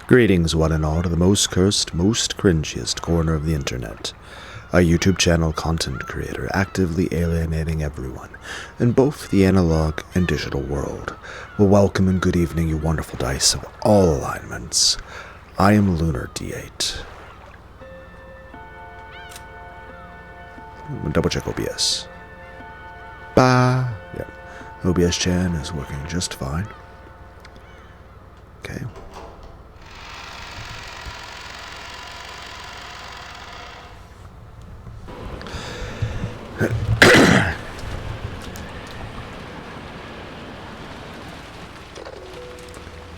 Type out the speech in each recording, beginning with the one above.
Greetings, one and all, to the most cursed, most cringiest corner of the internet. A YouTube channel content creator actively alienating everyone in both the analog and digital world. Well, welcome and good evening, you wonderful dice of all alignments. I am Lunar Dee Eight. Double check OBS. Yep. OBS Chan is working just fine. Okay.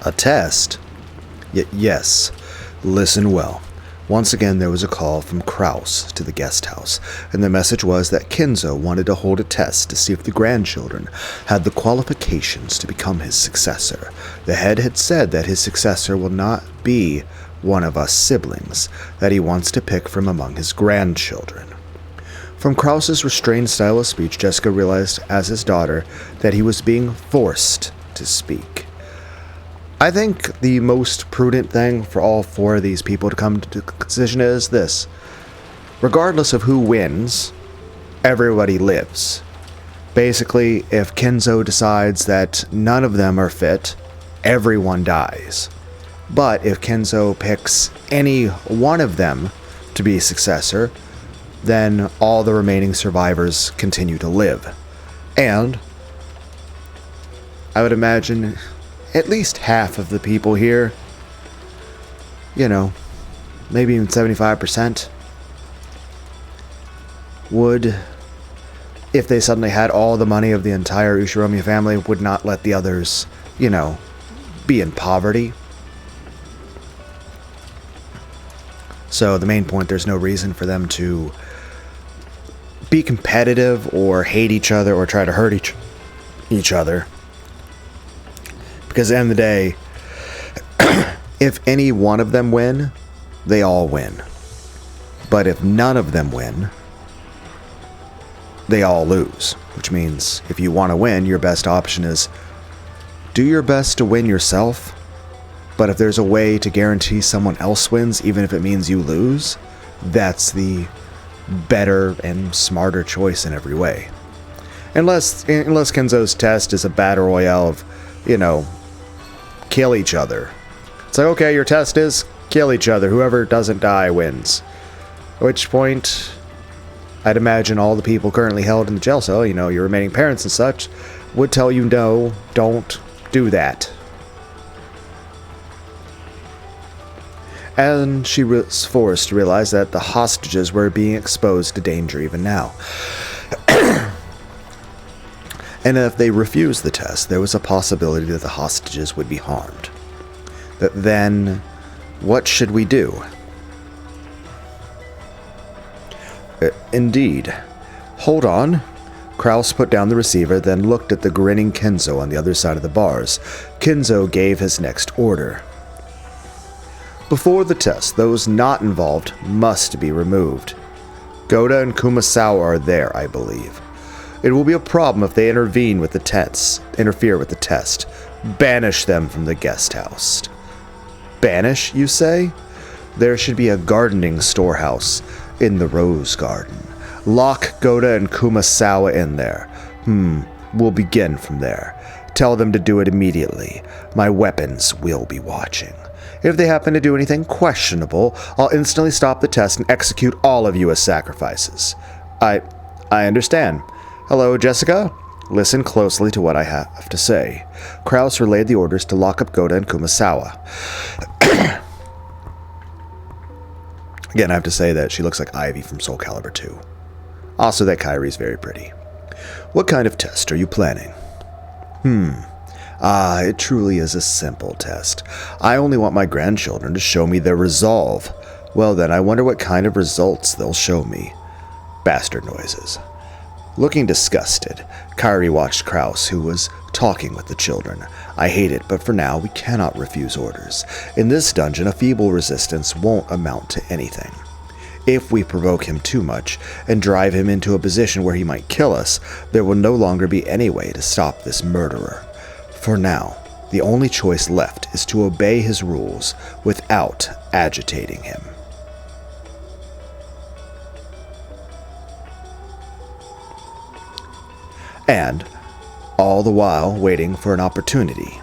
A test? Yes. Listen well. Once again, there was a call from Kraus to the guest house, and the message was that Kenzo wanted to hold a test to see if the grandchildren had the qualifications to become his successor. The head had said that his successor will not be one of us siblings, that he wants to pick from among his grandchildren. From Kraus's restrained style of speech, Jessica realized as his daughter that he was being forced to speak. I think the most prudent thing for all four of these people to come to a decision is this. Regardless of who wins, everybody lives. Basically, if Kenzo decides that none of them are fit, everyone dies. But if Kenzo picks any one of them to be successor, then all the remaining survivors continue to live. And I would imagine at least half of the people here, maybe even 75%, would, if they suddenly had all the money of the entire Ushiromi family, would not let the others, be in poverty. So the main point, there's no reason for them to be competitive or hate each other or try to hurt each other. Because at the end of the day, if any one of them win, they all win. But if none of them win, they all lose. Which means if you want to win, your best option is do your best to win yourself. But if there's a way to guarantee someone else wins, even if it means you lose, that's the better and smarter choice in every way. Unless Kenzo's test is a battle royale of, kill each other. It's like, okay, your test is kill each other. Whoever doesn't die wins. At which point, I'd imagine all the people currently held in the jail cell, your remaining parents and such, would tell you no, don't do that. And she was forced to realize that the hostages were being exposed to danger even now. And if they refused the test, there was a possibility that the hostages would be harmed. Then, what should we do? Indeed. Hold on. Kraus put down the receiver, then looked at the grinning Kenzo on the other side of the bars. Kenzo gave his next order. Before the test, those not involved must be removed. Goda and Kumasawa are there, I believe. It will be a problem if they interfere with the test. Banish them from the guest house. Banish, you say? There should be a gardening storehouse in the Rose Garden. Lock Goda and Kumasawa in there. We'll begin from there. Tell them to do it immediately. My weapons will be watching. If they happen to do anything questionable, I'll instantly stop the test and execute all of you as sacrifices. I understand. Hello, Jessica? Listen closely to what I have to say. Kraus relayed the orders to lock up Goda and Kumasawa. Again, I have to say that she looks like Ivy from Soul Calibur 2. Also that Kairi's very pretty. What kind of test are you planning? It truly is a simple test. I only want my grandchildren to show me their resolve. Well then, I wonder what kind of results they'll show me. Bastard noises. Looking disgusted, Kairi watched Kraus, who was talking with the children. I hate it, but for now, we cannot refuse orders. In this dungeon, a feeble resistance won't amount to anything. If we provoke him too much and drive him into a position where he might kill us, there will no longer be any way to stop this murderer. For now, The only choice left is to obey his rules without agitating him. And all the while waiting for an opportunity.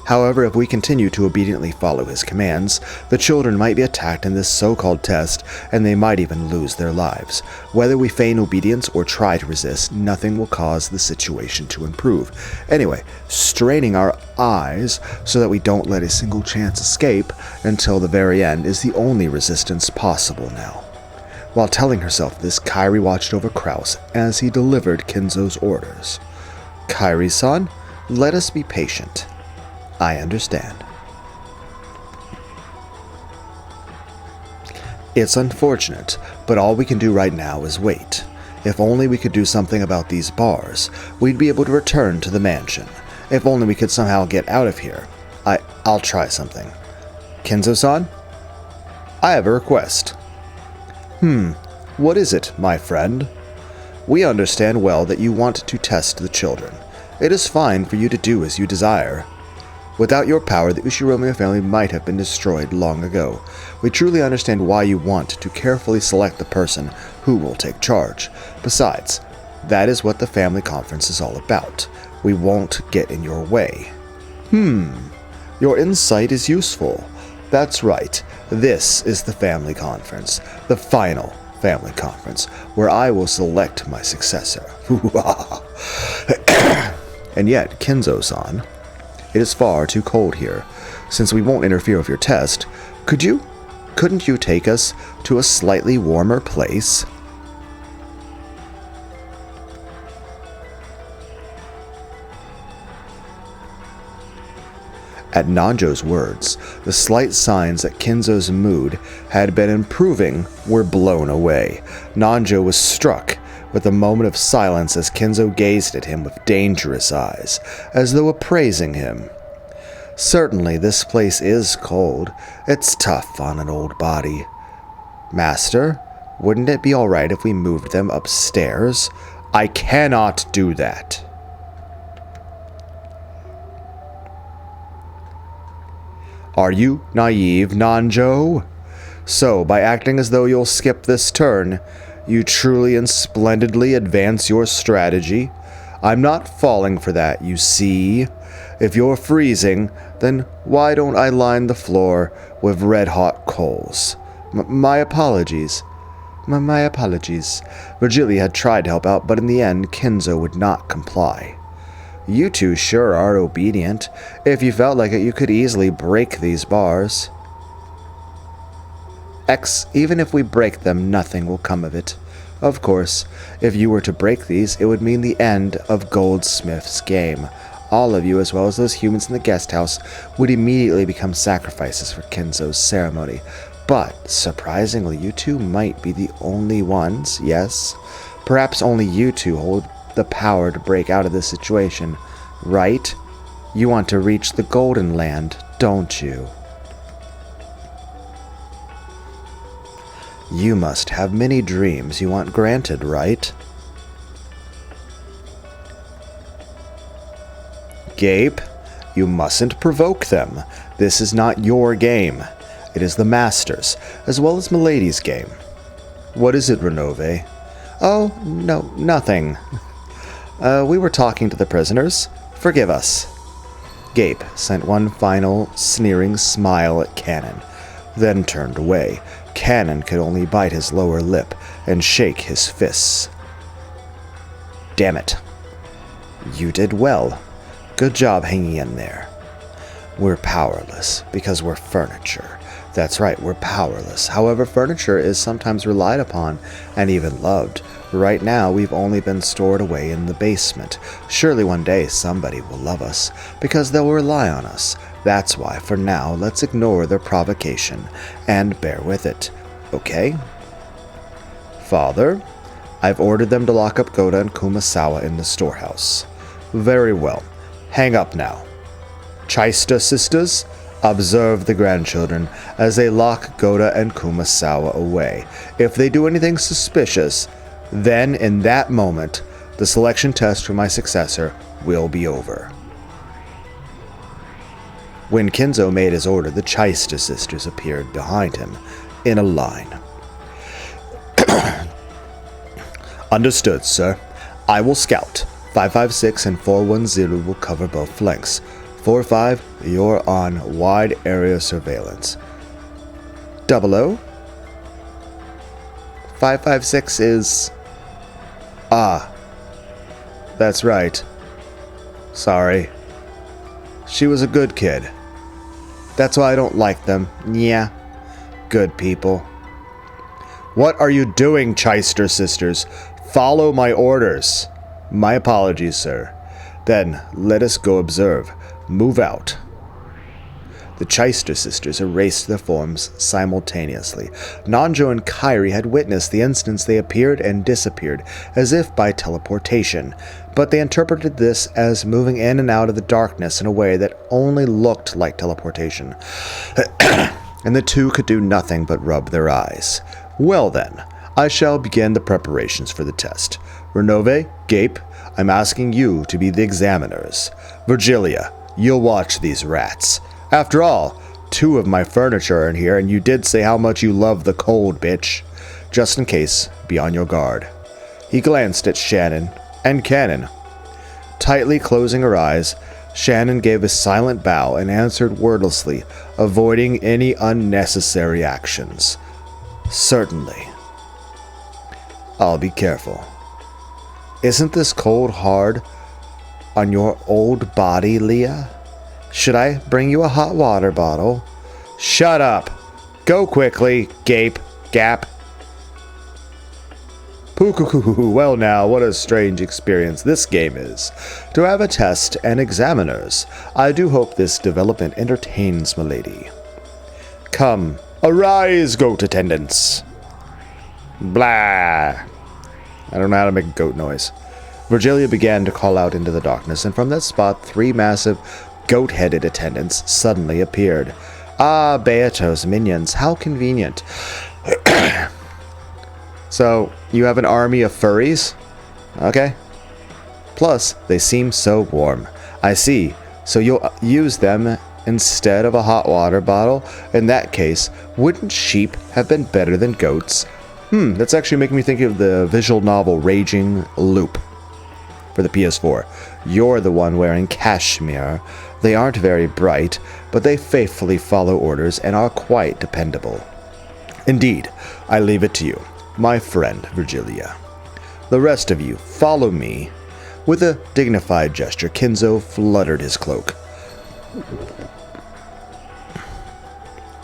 However, if we continue to obediently follow his commands, the children might be attacked in this so-called test, and they might even lose their lives. Whether we feign obedience or try to resist, nothing will cause the situation to improve. Anyway, straining our eyes so that we don't let a single chance escape until the very end is the only resistance possible now. While telling herself this, Kairi watched over Kraus as he delivered Kinzo's orders. Kairi-san, let us be patient. I understand. It's unfortunate, but all we can do right now is wait. If only we could do something about these bars, we'd be able to return to the mansion. If only we could somehow get out of here. I'll try something. Kinzo-san? I have a request. What is it, my friend? We understand well that you want to test the children. It is fine for you to do as you desire. Without your power, the Ushiromiya family might have been destroyed long ago. We truly understand why you want to carefully select the person who will take charge. Besides, that is what the family conference is all about. We won't get in your way. Your insight is useful. That's right. This is the family conference, the final family conference, where I will select my successor. And yet, Kinzo-san, it is far too cold here. Since we won't interfere with your test, couldn't you take us to a slightly warmer place? At Nanjo's words, the slight signs that Kinzo's mood had been improving were blown away. Nanjo was struck with a moment of silence as Kinzo gazed at him with dangerous eyes, as though appraising him. Certainly, this place is cold. It's tough on an old body. Master, wouldn't it be all right if we moved them upstairs? I cannot do that. Are you naive, Nanjo? So, by acting as though you'll skip this turn, you truly and splendidly advance your strategy? I'm not falling for that, you see. If you're freezing, then why don't I line the floor with red-hot coals? My apologies. My apologies. Virgilia had tried to help out, but in the end, Kinzo would not comply. You two sure are obedient. If you felt like it, you could easily break these bars. Even if we break them, nothing will come of it. Of course, if you were to break these, it would mean the end of Goldsmith's game. All of you, as well as those humans in the guest house, would immediately become sacrifices for Kinzo's ceremony. But, surprisingly, you two might be the only ones, yes? Perhaps only you two hold the power to break out of this situation, right? You want to reach the Golden Land, don't you? You must have many dreams you want granted, right? Gape, you mustn't provoke them. This is not your game. It is the Master's, as well as Milady's game. What is it, Renove? Oh, no, nothing. We were talking to the prisoners. Forgive us. Gape sent one final, sneering smile at Cannon, then turned away. Cannon could only bite his lower lip and shake his fists. Damn it. You did well. Good job hanging in there. We're powerless because we're furniture. That's right, we're powerless. However, furniture is sometimes relied upon and even loved. Right now, we've only been stored away in the basement. Surely one day somebody will love us, because they'll rely on us. That's why, for now, let's ignore their provocation and bear with it. Okay? Father, I've ordered them to lock up Goda and Kumasawa in the storehouse. Very well. Hang up now. Chaista sisters, observe the grandchildren as they lock Goda and Kumasawa away. If they do anything suspicious, then, in that moment, the selection test for my successor will be over. When Kinzo made his order, the Cheister sisters appeared behind him, in a line. Understood, sir. I will scout. 556 and 410 will cover both flanks. 45, you're on wide area surveillance. 00? 556 is... Ah. That's right. Sorry. She was a good kid. That's why I don't like them. Yeah. Good people. What are you doing, Cheister sisters? Follow my orders. My apologies, sir. Then, let us go observe. Move out. The Cheister sisters erased their forms simultaneously. Nanjo and Kairi had witnessed the instance they appeared and disappeared, as if by teleportation, but they interpreted this as moving in and out of the darkness in a way that only looked like teleportation. And the two could do nothing but rub their eyes. Well then, I shall begin the preparations for the test. Renove, Gape, I'm asking you to be the examiners. Virgilia, you'll watch these rats. After all, 2 of my furniture are in here, and you did say how much you love the cold, bitch. Just in case, be on your guard. He glanced at Shannon and Cannon. Tightly closing her eyes, Shannon gave a silent bow and answered wordlessly, avoiding any unnecessary actions. Certainly. I'll be careful. Isn't this cold hard on your old body, Leah? Should I bring you a hot water bottle? Shut up. Go quickly, Gape, Gap. Poo-coo-coo-coo. Well now, what a strange experience this game is. To have a test and examiners. I do hope this development entertains milady. Come, arise, goat attendants. Blah. I don't know how to make a goat noise. Virgilia began to call out into the darkness, and from that spot 3 massive goat-headed attendants suddenly appeared. Ah, Beato's minions, how convenient. So, you have an army of furries? Okay. Plus, they seem so warm. I see. So you'll use them instead of a hot water bottle? In that case, wouldn't sheep have been better than goats? That's actually making me think of the visual novel Raging Loop for the PS4. You're the one wearing cashmere. They aren't very bright, but they faithfully follow orders and are quite dependable. Indeed, I leave it to you, my friend Virgilia. The rest of you, follow me. With a dignified gesture, Kinzo fluttered his cloak.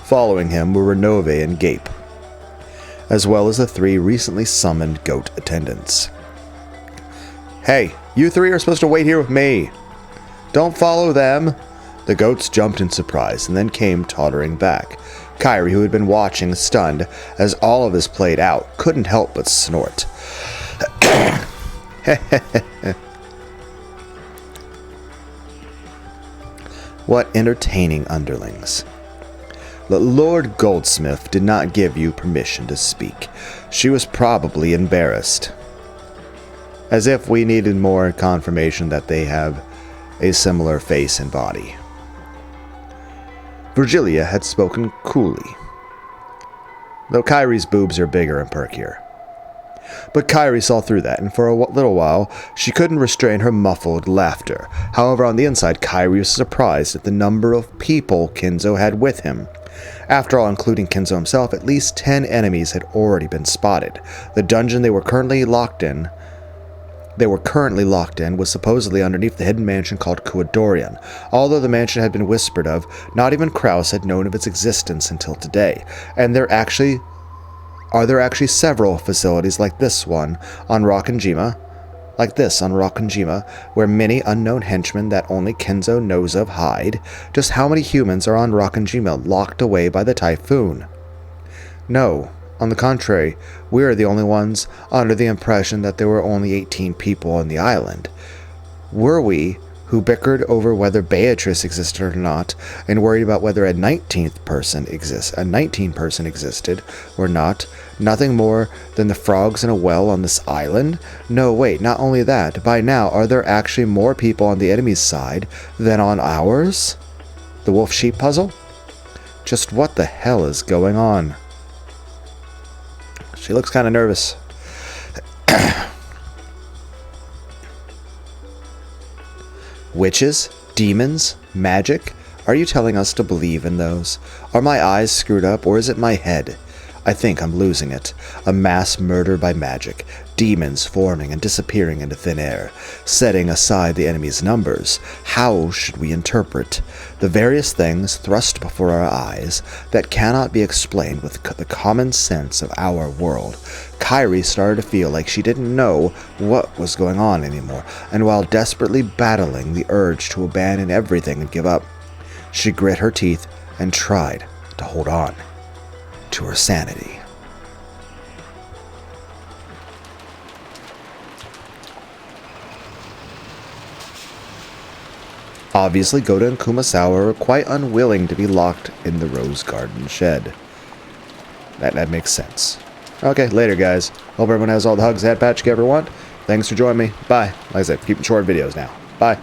Following him were Renove and Gape, as well as the 3 recently summoned goat attendants. Hey, you 3 are supposed to wait here with me. Don't follow them. The goats jumped in surprise and then came tottering back. Kairi, who had been watching, stunned, as all of this played out, couldn't help but snort. What entertaining underlings. The Lord Goldsmith did not give you permission to speak. She was probably embarrassed. As if we needed more confirmation that they have a similar face and body. Virgilia had spoken coolly, though Kairi's boobs are bigger and perkier. But Kairi saw through that, and for a little while, she couldn't restrain her muffled laughter. However, on the inside, Kairi was surprised at the number of people Kinzo had with him. After all, including Kinzo himself, at least 10 enemies had already been spotted. The dungeon they were currently locked in was supposedly underneath the hidden mansion called Kuadorian. Although the mansion had been whispered of, not even Kraus had known of its existence until today. And there actually several facilities like this one on Rokkenjima, where many unknown henchmen that only Kinzo knows of hide. Just how many humans are on Rokkenjima locked away by the typhoon? No. On the contrary, we are the only ones under the impression that there were only 18 people on the island. Were we, who bickered over whether Beatrice existed or not, and worried about whether a 19 person existed or not, nothing more than the frogs in a well on this island? No, wait, not only that, by now, are there actually more people on the enemy's side than on ours? The wolf-sheep puzzle? Just what the hell is going on? She looks kind of nervous. Witches? Demons? Magic? Are you telling us to believe in those? Are my eyes screwed up, or is it my head? I think I'm losing it. A mass murder by magic. Demons forming and disappearing into thin air. Setting aside the enemy's numbers, how should we interpret the various things thrust before our eyes that cannot be explained with the common sense of our world? Kyrie started to feel like she didn't know what was going on anymore, and while desperately battling the urge to abandon everything and give up, she grit her teeth and tried to hold on to her sanity. Obviously, Goda and Kumasawa are quite unwilling to be locked in the Rose Garden shed. That makes sense. Okay, later, guys. Hope everyone has all the hugs, hat patch you ever want. Thanks for joining me. Bye. Like I said, keeping short videos now. Bye.